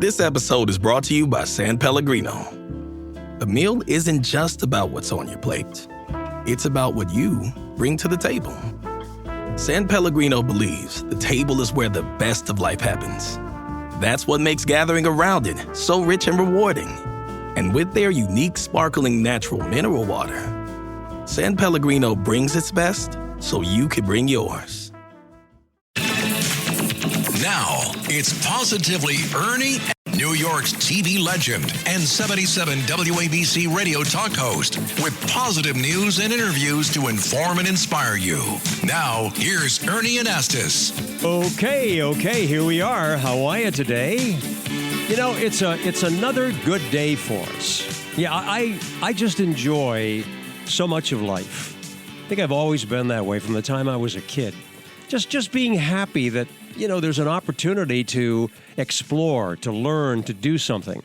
This episode is brought to you by San Pellegrino. A meal isn't just about what's on your plate. It's about what you bring to the table. San Pellegrino believes the table is where the best of life happens. That's what makes gathering around it so rich and rewarding. And with their unique sparkling natural mineral water, San Pellegrino brings its best so you can bring yours. Now, it's Positively Ernie, New York's TV legend and 77 WABC radio talk host with positive news and interviews to inform and inspire you. Now, here's Ernie Anastas. Okay, here we are. How are you today? You know, it's another good day for us. Yeah, I just enjoy so much of life. I think I've always been that way from the time I was a kid. Just being happy that, you know, there's an opportunity to explore, to learn, to do something.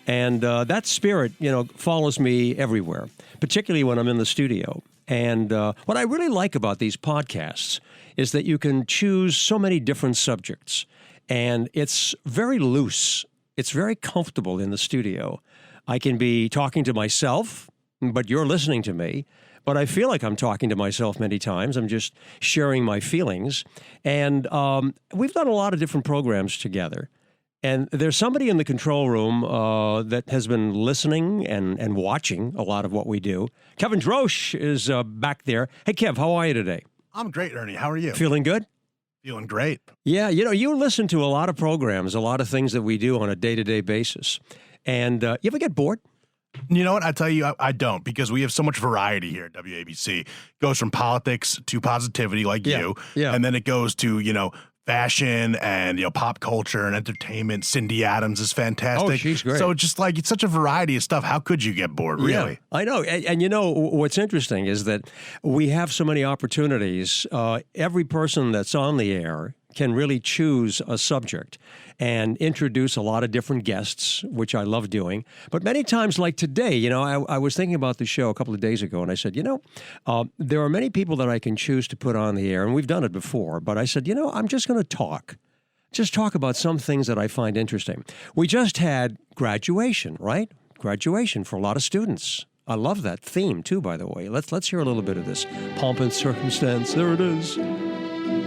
And that spirit, you know, follows me everywhere, particularly when I'm in the studio. And what I really like about these podcasts is that you can choose so many different subjects. And it's very loose. It's very comfortable in the studio. I can be talking to myself, but you're listening to me. But I feel like I'm talking to myself many times. I'm just sharing my feelings. And we've done a lot of different programs together. And there's somebody in the control room that has been listening and watching a lot of what we do. Kevin Drosch is back there. Hey, Kev, how are you today? I'm great, Ernie. How are you? Feeling good? Feeling great. Yeah, you know, you listen to a lot of programs, a lot of things that we do on a day-to-day basis. And you ever get bored? You know what? I tell you, I don't, because we have so much variety here at WABC. It goes from politics to positivity like you. Yeah. And then it goes to, you know, fashion and, you know, pop culture and entertainment. Cindy Adams is fantastic. Oh, she's great. So just like, it's such a variety of stuff. How could you get bored, really? Yeah, I know. And you know, what's interesting is that we have so many opportunities. Every person that's on the air can really choose a subject and introduce a lot of different guests, which I love doing. But many times, like today, you know, I was thinking about the show a couple of days ago, and I said, you know, there are many people that I can choose to put on the air, and we've done it before, but I said, you know, I'm just going to talk about some things that I find interesting. We just had graduation, right? Graduation for a lot of students. I love that theme, too, by the way. Let's hear a little bit of this. Pomp and circumstance. There it is.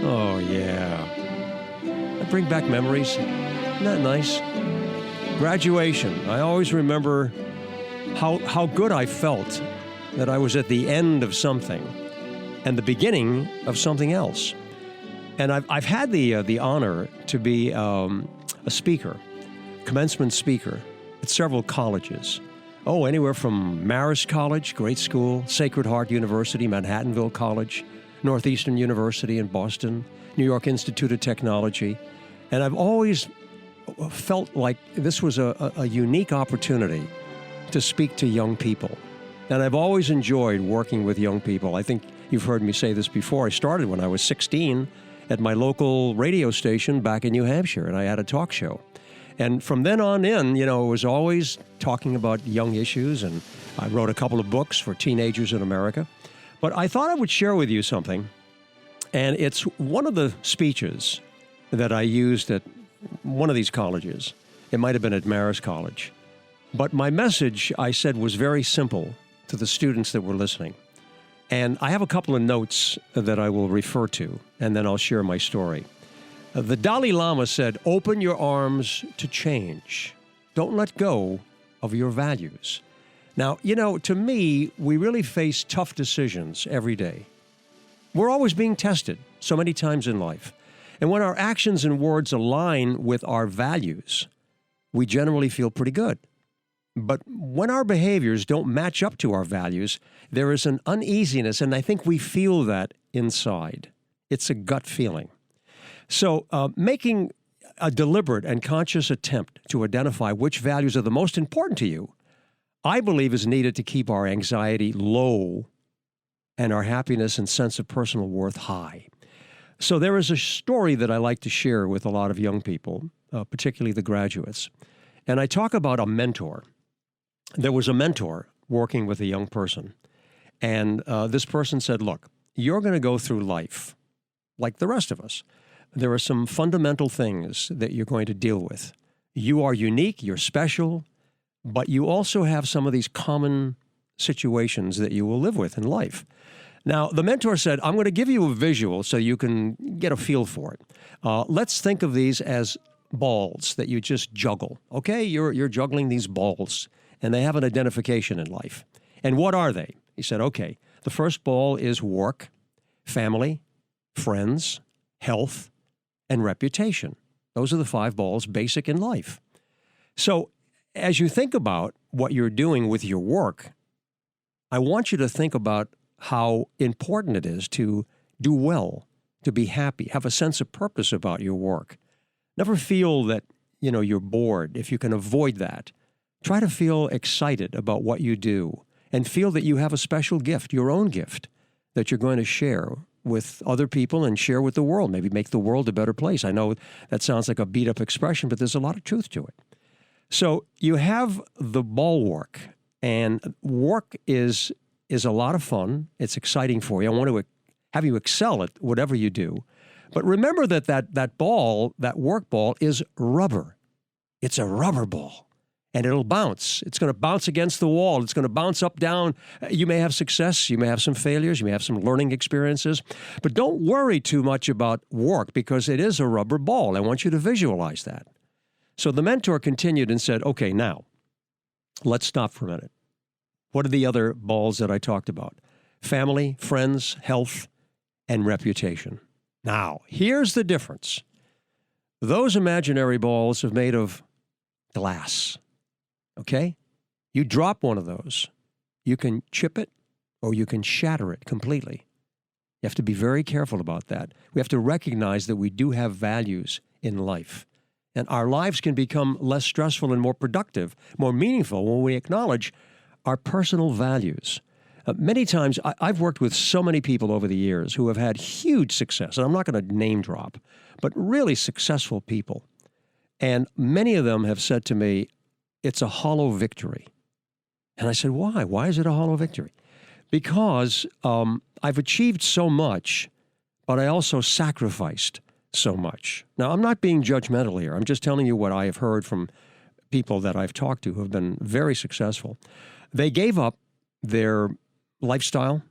Oh, yeah. That bring back memories. Isn't that nice? Graduation. I always remember how good I felt that I was at the end of something and the beginning of something else. And I've had the honor to be a speaker, commencement speaker at several colleges. Oh, anywhere from Marist College, great school, Sacred Heart University, Manhattanville College, Northeastern University in Boston, New York Institute of Technology. And I've always felt like this was a unique opportunity to speak to young people. And I've always enjoyed working with young people. I think you've heard me say this before. I started when I was 16 at my local radio station back in New Hampshire, and I had a talk show. And from then on in, you know, it was always talking about young issues, and I wrote a couple of books for teenagers in America. But I thought I would share with you something, and it's one of the speeches that I used at one of these colleges. It might have been at Marist College. But my message, I said, was very simple to the students that were listening. And I have a couple of notes that I will refer to, and then I'll share my story. The Dalai Lama said, "Open your arms to change. Don't let go of your values." Now, you know, to me, we really face tough decisions every day. We're always being tested so many times in life. And when our actions and words align with our values, we generally feel pretty good. But when our behaviors don't match up to our values, there is an uneasiness, and I think we feel that inside. It's a gut feeling. So making a deliberate and conscious attempt to identify which values are the most important to you, I believe, is needed to keep our anxiety low and our happiness and sense of personal worth high. So there is a story that I like to share with a lot of young people, particularly the graduates. And I talk about a mentor. There was a mentor working with a young person. And this person said, look, you're going to go through life like the rest of us. There are some fundamental things that you're going to deal with. You are unique, you're special, but you also have some of these common situations that you will live with in life. Now, the mentor said, I'm going to give you a visual so you can get a feel for it. Let's think of these as balls that you just juggle. Okay, you're juggling these balls, and they have an identification in life. And what are they? He said, okay, the first ball is work, family, friends, health, and reputation. Those are the 5 balls basic in life. So as you think about what you're doing with your work, I want you to think about how important it is to do well, to be happy, have a sense of purpose about your work. Never feel that, you're bored. If you can avoid that, try to feel excited about what you do and feel that you have a special gift, your own gift, that you're going to share with other people and share with the world, maybe make the world a better place. I know that sounds like a beat-up expression, but there's a lot of truth to it. So you have the ball work, and work is a lot of fun. It's exciting for you. I want to have you excel at whatever you do. But remember that ball, that work ball, is rubber. It's a rubber ball, and it'll bounce. It's going to bounce against the wall. It's going to bounce up, down. You may have success. You may have some failures. You may have some learning experiences. But don't worry too much about work because it is a rubber ball. I want you to visualize that. So the mentor continued and said, okay, now, let's stop for a minute. What are the other balls that I talked about? Family, friends, health, and reputation. Now, here's the difference. Those imaginary balls are made of glass, okay? You drop one of those, you can chip it or you can shatter it completely. You have to be very careful about that. We have to recognize that we do have values in life. And our lives can become less stressful and more productive, more meaningful when we acknowledge our personal values. Many times, I've worked with so many people over the years who have had huge success, and I'm not going to name drop, but really successful people. And many of them have said to me, it's a hollow victory. And I said, why? Why is it a hollow victory? Because I've achieved so much, but I also sacrificed so much. Now, I'm not being judgmental here. I'm just telling you what I have heard from people that I've talked to who have been very successful. They gave up their lifestyle.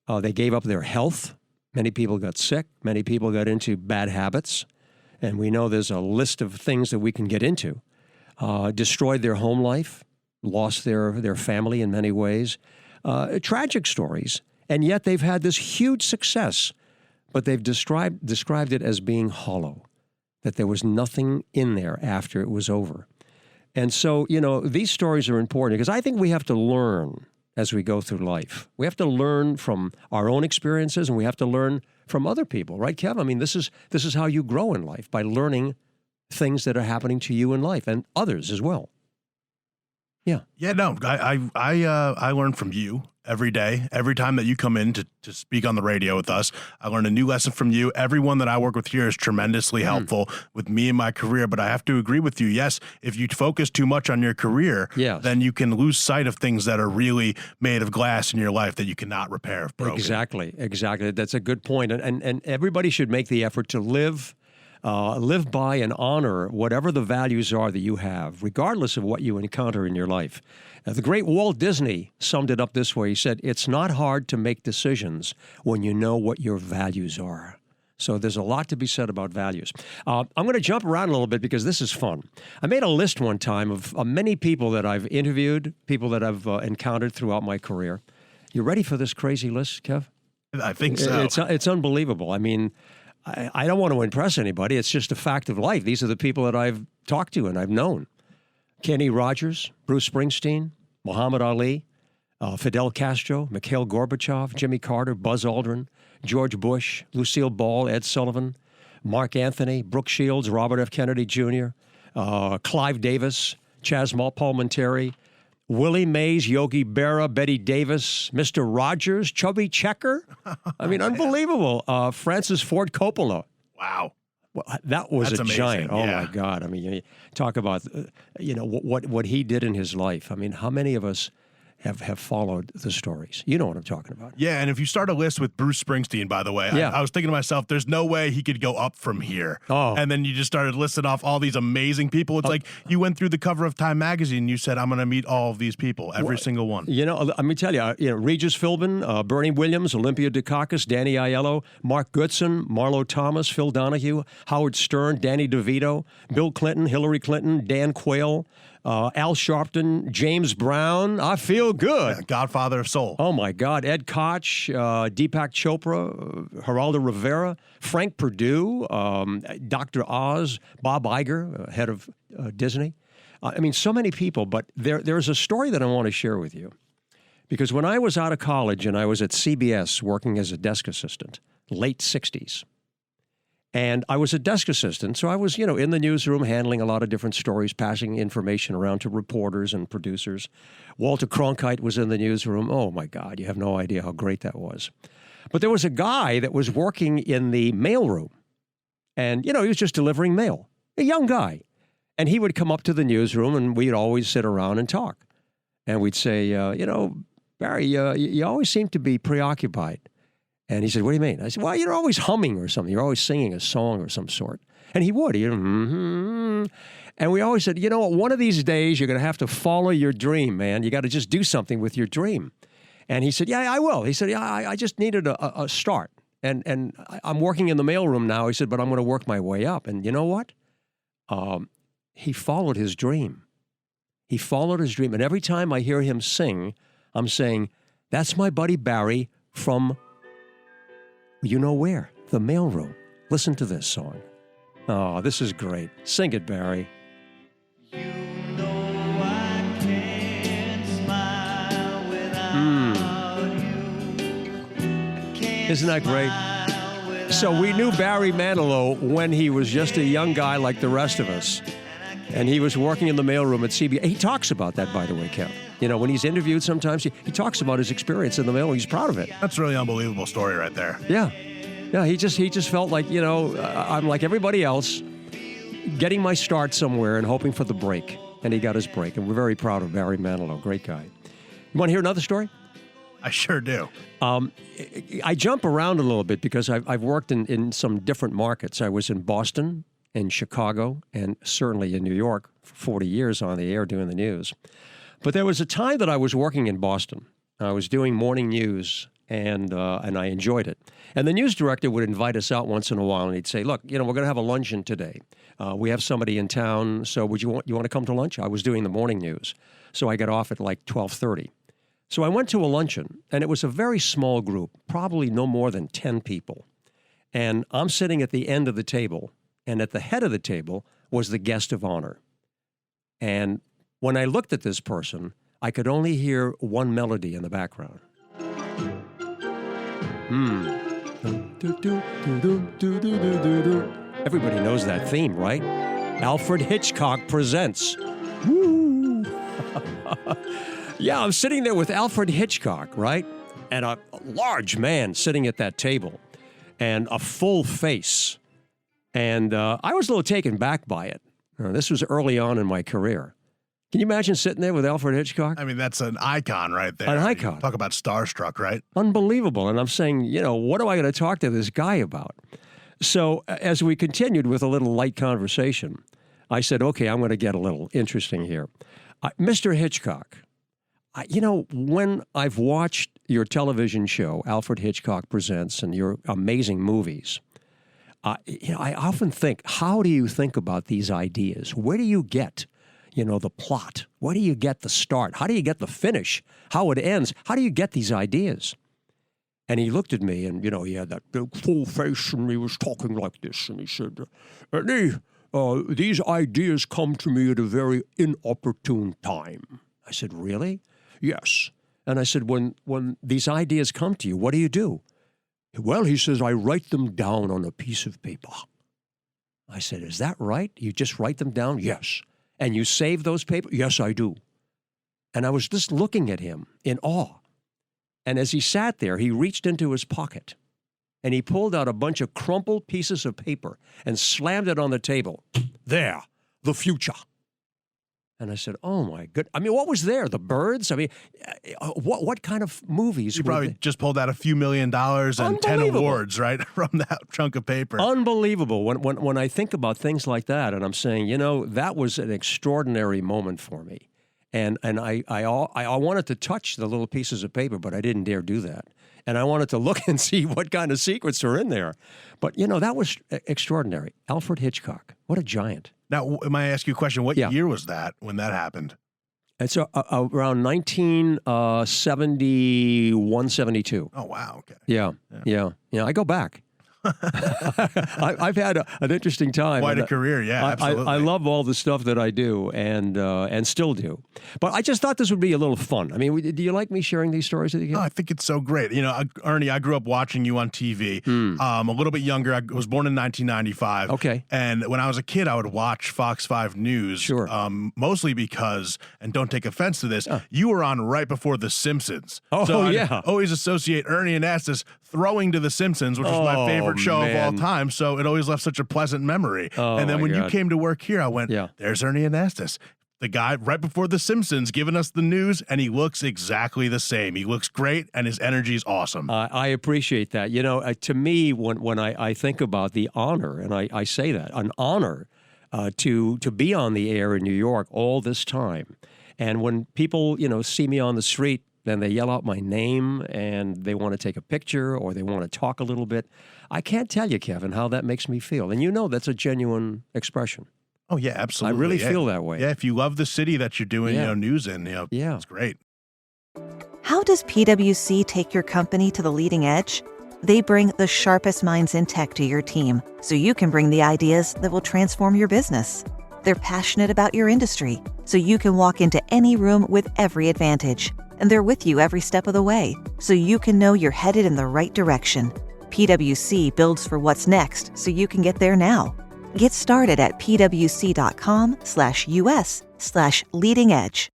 They gave up their health. Many people got sick. Many people got into bad habits. And we know there's a list of things that we can get into. Destroyed their home life, lost their family in many ways. Tragic stories. And yet they've had this huge success. But they've described it as being hollow, that there was nothing in there after it was over. And so, these stories are important because I think we have to learn as we go through life. We have to learn from our own experiences, and we have to learn from other people, right, Kev? I mean, this is how you grow in life, by learning things that are happening to you in life and others as well. Yeah. Yeah, no, I learn from you every day. Every time that you come in to speak on the radio with us, I learn a new lesson from you. Everyone that I work with here is tremendously helpful with me and my career. But I have to agree with you. Yes, if you focus too much on your career, then you can lose sight of things that are really made of glass in your life that you cannot repair if broken. Exactly. That's a good point. And everybody should make the effort to live by and honor whatever the values are that you have, regardless of what you encounter in your life. The great Walt Disney summed it up this way. He said, it's not hard to make decisions when you know what your values are. So there's a lot to be said about values. I'm going to jump around a little bit because this is fun. I made a list one time of many people that I've interviewed, people that I've encountered throughout my career. You ready for this crazy list, Kev? I think so. It's unbelievable. I mean, I don't want to impress anybody. It's just a fact of life. These are the people that I've talked to and I've known. Kenny Rogers, Bruce Springsteen, Muhammad Ali, Fidel Castro, Mikhail Gorbachev, Jimmy Carter, Buzz Aldrin, George Bush, Lucille Ball, Ed Sullivan, Mark Anthony, Brooke Shields, Robert F. Kennedy Jr., Clive Davis, Chaz Palminteri, Willie Mays, Yogi Berra, Betty Davis, Mr. Rogers, Chubby Checker. I mean, unbelievable. Francis Ford Coppola. Wow. Well, that was That's a amazing. giant. Oh, Yeah. my God. I mean, you talk about, what he did in his life. I mean, how many of us have followed the stories. You know what I'm talking about. Yeah, and if you start a list with Bruce Springsteen, by the way, Yeah. I was thinking to myself, there's no way he could go up from here. Oh. And then you just started listing off all these amazing people. It's like you went through the cover of Time magazine. You said, I'm going to meet all of these people, every single one. You know, let me tell you, Regis Philbin, Bernie Williams, Olympia Dukakis, Danny Aiello, Mark Goodson, Marlo Thomas, Phil Donahue, Howard Stern, Danny DeVito, Bill Clinton, Hillary Clinton, Dan Quayle, Al Sharpton, James Brown. I feel good. Yeah, Godfather of Soul. Oh, my God. Ed Koch, Deepak Chopra, Geraldo Rivera, Frank Perdue, Dr. Oz, Bob Iger, head of Disney. I mean, so many people, but there's a story that I want to share with you. Because when I was out of college and I was at CBS working as a desk assistant, late 60s, and I was a desk assistant, so I was, in the newsroom handling a lot of different stories, passing information around to reporters and producers. Walter Cronkite was in the newsroom. Oh, my God, you have no idea how great that was. But there was a guy that was working in the mailroom, and, he was just delivering mail, a young guy. And he would come up to the newsroom, and we'd always sit around and talk. And we'd say, Barry, you always seem to be preoccupied. And he said, what do you mean? I said, well, you're always humming or something. You're always singing a song or some sort. And he would. And we always said, one of these days you're going to have to follow your dream, man. You got to just do something with your dream. And he said, yeah, I will. He said, yeah, I just needed a start. And I'm working in the mailroom now. He said, but I'm going to work my way up. And you know what? He followed his dream. He followed his dream. And every time I hear him sing, I'm saying, that's my buddy Barry from... You know where? The mailroom. Listen to this song. Oh, this is great. Sing it, Barry. You know I can't smile without you. Isn't that great? So we knew Barry Manilow when he was just a young guy like the rest of us. And he was working in the mailroom at CBS. He talks about that, by the way, Kev. When he's interviewed sometimes, he talks about his experience in the mailroom. He's proud of it. That's a really unbelievable story right there. Yeah. Yeah, he just felt like, I'm like everybody else, getting my start somewhere and hoping for the break. And he got his break. And we're very proud of Barry Manilow. Great guy. You want to hear another story? I sure do. I jump around a little bit because I've worked in some different markets. I was in Boston, in Chicago, and certainly in New York for 40 years on the air doing the news. But there was a time that I was working in Boston. I was doing morning news, and I enjoyed it. And the news director would invite us out once in a while, and he'd say, look, we're going to have a luncheon today. We have somebody in town, so you want to come to lunch? I was doing the morning news, so I got off at like 12:30. So I went to a luncheon, and it was a very small group, probably no more than 10 people. And I'm sitting at the end of the table, and at the head of the table was the guest of honor. And when I looked at this person, I could only hear one melody in the background. Everybody knows that theme, right? Alfred Hitchcock Presents. Woo! Yeah, I'm sitting there with Alfred Hitchcock, right? And a large man sitting at that table and a full face. And I was a little taken back by it. This was early on in my career. Can you imagine sitting there with Alfred Hitchcock? I mean, that's an icon right there. An icon. Talk about starstruck, right? Unbelievable. And I'm saying, what am I going to talk to this guy about? So as we continued with a little light conversation, I said, okay, I'm going to get a little interesting here. Mr. Hitchcock, when I've watched your television show, Alfred Hitchcock Presents, and your amazing movies, I often think, how do you think about these ideas? Where do you get, the plot? Where do you get the start? How do you get the finish? How it ends? How do you get these ideas? And he looked at me and, he had that big full face and he was talking like this. And he said, Ernie, these ideas come to me at a very inopportune time. I said, really? Yes. And I said, when these ideas come to you, what do? Well, he says, I write them down on a piece of paper. I said, is that right? You just write them down? Yes. And you save those papers? Yes, I do. And I was just looking at him in awe. And as he sat there, he reached into his pocket and he pulled out a bunch of crumpled pieces of paper and slammed it on the table. There, the future. And I said, "Oh my good! I mean, what was there? The birds? I mean, what kind of movies?" You probably just pulled out a few $1 million and 10 awards, right, from that chunk of paper. Unbelievable. When I think about things like that, and I'm saying, that was an extraordinary moment for me, and I wanted to touch the little pieces of paper, but I didn't dare do that. And I wanted to look and see what kind of secrets are in there. But, that was extraordinary. Alfred Hitchcock, what a giant. Now, may I ask you a question? What year was that when that happened? It's around 1971, 72. Oh, wow. Okay. Yeah. I go back. I've had an interesting time. Quite a career, yeah, absolutely. I love all the stuff that I do and still do. But I just thought this would be a little fun. I mean, do you like me sharing these stories with you? Oh, I think it's so great. Ernie, I grew up watching you on TV. A little bit younger. I was born in 1995. Okay. And when I was a kid, I would watch Fox 5 News. Sure. Mostly because, and don't take offense to this, you were on right before The Simpsons. Oh, so yeah. I always associate Ernie Anastas throwing to The Simpsons, which was my favorite show of all time. So it always left such a pleasant memory. And then when you came to work here, I went, there's Ernie Anastas. The guy right before The Simpsons giving us the news, and he looks exactly the same. He looks great, and his energy is awesome. I appreciate that. To me, when I think about the honor, and I say that, an honor to be on the air in New York all this time. And when people, see me on the street, then they yell out my name and they want to take a picture or they want to talk a little bit. I can't tell you, Kevin, how that makes me feel. And that's a genuine expression. Oh, yeah, absolutely. I really feel that way. Yeah, if you love the city that you're doing news in, it's great. How does PwC take your company to the leading edge? They bring the sharpest minds in tech to your team so you can bring the ideas that will transform your business. They're passionate about your industry so you can walk into any room with every advantage. And they're with you every step of the way so you can know you're headed in the right direction. PwC builds for what's next so you can get there now. Get started at pwc.com/us/leading edge.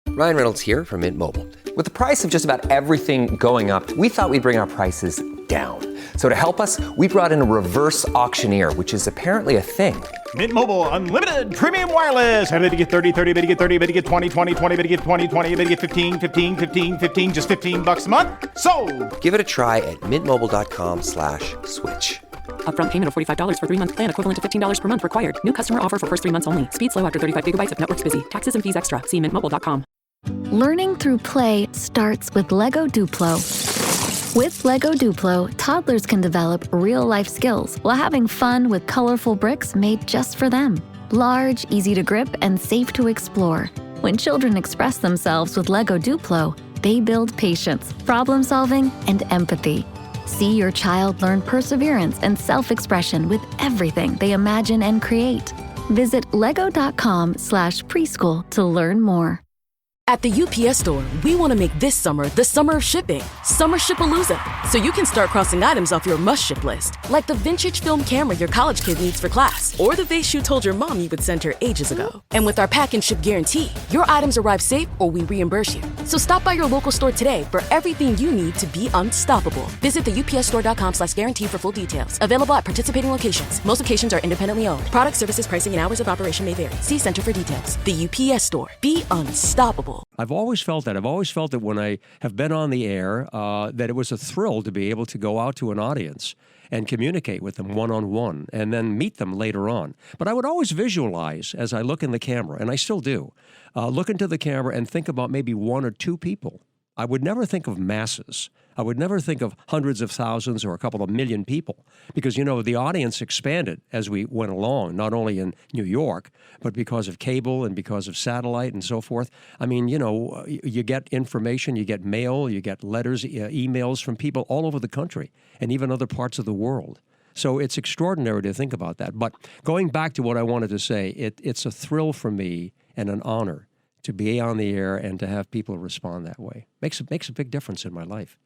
Ryan Reynolds here from Mint Mobile. With the price of just about everything going up, we thought we'd bring our prices down. So to help us, we brought in a reverse auctioneer, which is apparently a thing. Mint Mobile Unlimited Premium Wireless. How to get 30, 30, bit to get 30, bit to get 20, 20, 20, bit to get 20, 20, bit to get 15, 15, 15, 15, just $15 a month? Sold! Give it a try at mintmobile.com/switch. Upfront payment of $45 for 3-month plan, equivalent to $15 per month required. New customer offer for first 3 months only. Speed slow after 35 gigabytes if network's busy. Taxes and fees extra. See mintmobile.com. Learning through play starts with Lego Duplo. With Lego Duplo, toddlers can develop real-life skills while having fun with colorful bricks made just for them. Large, easy to grip, and safe to explore. When children express themselves with Lego Duplo, they build patience, problem-solving, and empathy. See your child learn perseverance and self-expression with everything they imagine and create. Visit lego.com/preschool to learn more. At the UPS Store, we want to make this summer the summer of shipping. Summer Shipalooza. So you can start crossing items off your must-ship list. Like the vintage film camera your college kid needs for class. Or the vase you told your mom you would send her ages ago. And with our pack and ship guarantee, your items arrive safe or we reimburse you. So stop by your local store today for everything you need to be unstoppable. Visit the upsstore.com/guarantee for full details. Available at participating locations. Most locations are independently owned. Product, services, pricing, and hours of operation may vary. See Center for details. The UPS Store. Be unstoppable. I've always felt that. I've always felt that when I have been on the air, that it was a thrill to be able to go out to an audience and communicate with them one-on-one and then meet them later on. But I would always visualize as I look in the camera, and I still do, look into the camera and think about maybe 1 or 2 people. I would never think of masses. I would never think of hundreds of thousands or a couple of million people because, the audience expanded as we went along, not only in New York, but because of cable and because of satellite and so forth. I mean, you get information, you get mail, you get letters, emails from people all over the country and even other parts of the world. So it's extraordinary to think about that. But going back to what I wanted to say, it's a thrill for me and an honor to be on the air and to have people respond that way. Makes a big difference in my life.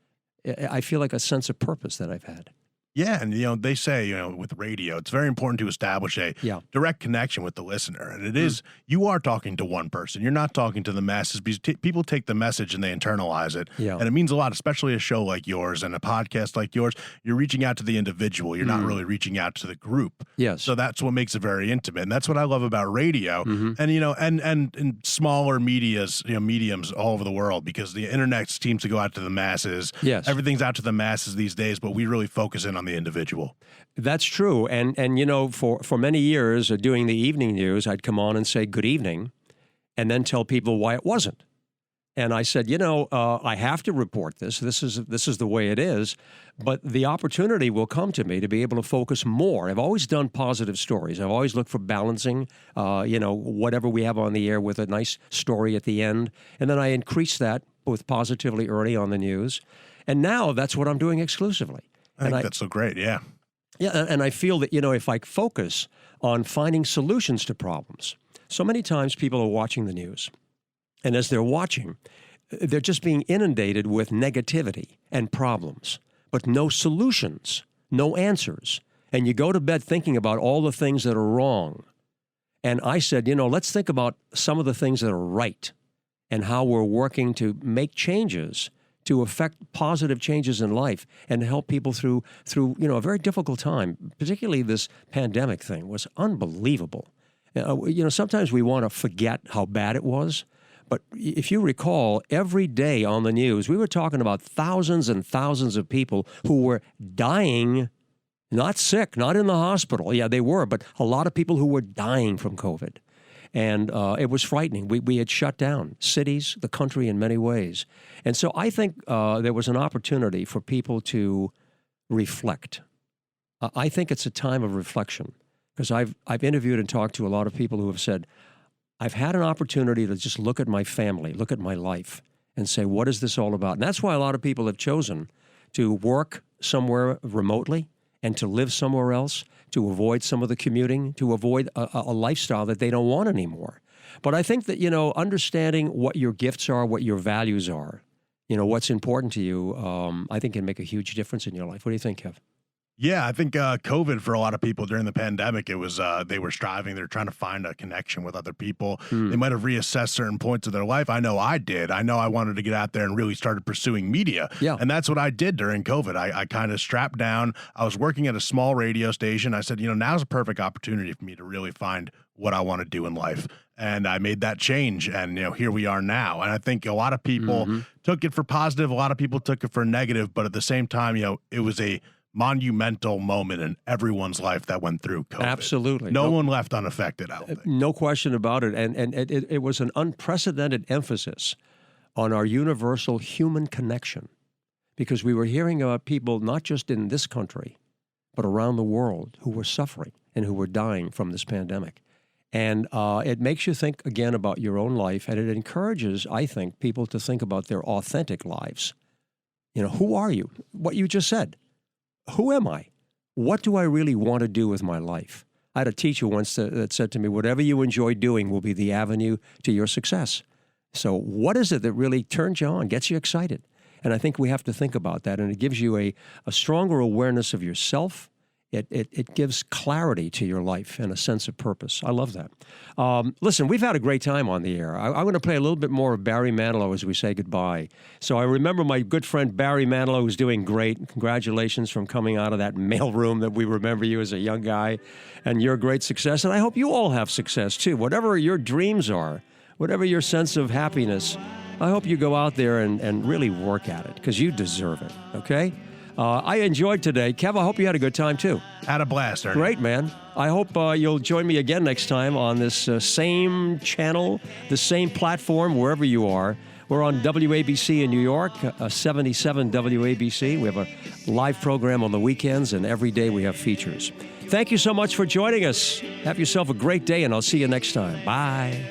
I feel like a sense of purpose that I've had. Yeah, and they say, with radio, it's very important to establish a direct connection with the listener. And it is, you are talking to one person. You're not talking to the masses because people take the message and they internalize it. Yeah. And it means a lot, especially a show like yours and a podcast like yours. You're reaching out to the individual. You're not really reaching out to the group. Yes. So that's what makes it very intimate. And that's what I love about radio and, and in smaller mediums all over the world, because the internet seems to go out to the masses. Yes. Everything's out to the masses these days, but we really focus in on the individual. That's true. And for many years doing the evening news, I'd come on and say good evening and then tell people why it wasn't. And I said, I have to report this. This is the way it is. But the opportunity will come to me to be able to focus more. I've always done positive stories. I've always looked for balancing, whatever we have on the air with a nice story at the end. And then I increased that with Positively Ernie on the news. And now that's what I'm doing exclusively. I think that's so great, yeah. Yeah, and I feel that, if I focus on finding solutions to problems, so many times people are watching the news, and as they're watching, they're just being inundated with negativity and problems, but no solutions, no answers. And you go to bed thinking about all the things that are wrong. And I said, let's think about some of the things that are right and how we're working to make changes to affect positive changes in life and help people through a very difficult time. Particularly this pandemic thing was unbelievable. Sometimes we want to forget how bad it was, but if you recall, every day on the news, we were talking about thousands and thousands of people who were dying, not sick, not in the hospital. Yeah, they were, but a lot of people who were dying from COVID. And it was frightening. We had shut down cities, the country in many ways. And so I think there was an opportunity for people to reflect. I think it's a time of reflection because I've interviewed and talked to a lot of people who have said, I've had an opportunity to just look at my family, look at my life, and say, what is this all about? And that's why a lot of people have chosen to work somewhere remotely and to live somewhere else, to avoid some of the commuting, to avoid a lifestyle that they don't want anymore. But I think that, understanding what your gifts are, what your values are, what's important to you, I think can make a huge difference in your life. What do you think, Kev? Yeah, I think COVID for a lot of people during the pandemic, it was they were striving. They were trying to find a connection with other people. They might have reassessed certain points of their life. I know I did. I know I wanted to get out there and really started pursuing media. Yeah. And that's what I did during COVID. I kind of strapped down. I was working at a small radio station. I said, now's a perfect opportunity for me to really find what I want to do in life. And I made that change, and here we are now. And I think a lot of people took it for positive. A lot of people took it for negative. But at the same time, it was a monumental moment in everyone's life that went through COVID. Absolutely. No one left unaffected, I don't think. No question about it. And it was an unprecedented emphasis on our universal human connection, because we were hearing about people not just in this country, but around the world who were suffering and who were dying from this pandemic. And it makes you think again about your own life, and it encourages, I think, people to think about their authentic lives. Who are you? What you just said. Who am I? What do I really want to do with my life? I had a teacher once that said to me, whatever you enjoy doing will be the avenue to your success. So what is it that really turns you on, gets you excited? And I think we have to think about that, and it gives you a stronger awareness of yourself. It gives clarity to your life and a sense of purpose. I love that. Listen, we've had a great time on the air. I'm going to play a little bit more of Barry Manilow as we say goodbye. So I remember my good friend Barry Manilow, who's doing great. Congratulations from coming out of that mailroom that we remember you as a young guy and your great success. And I hope you all have success too. Whatever your dreams are, whatever your sense of happiness, I hope you go out there and really work at it because you deserve it, okay? I enjoyed today. Kev, I hope you had a good time, too. Had a blast, Ernie. Great, man. I hope you'll join me again next time on this same channel, the same platform, wherever you are. We're on WABC in New York, 77 WABC. We have a live program on the weekends, and every day we have features. Thank you so much for joining us. Have yourself a great day, and I'll see you next time. Bye.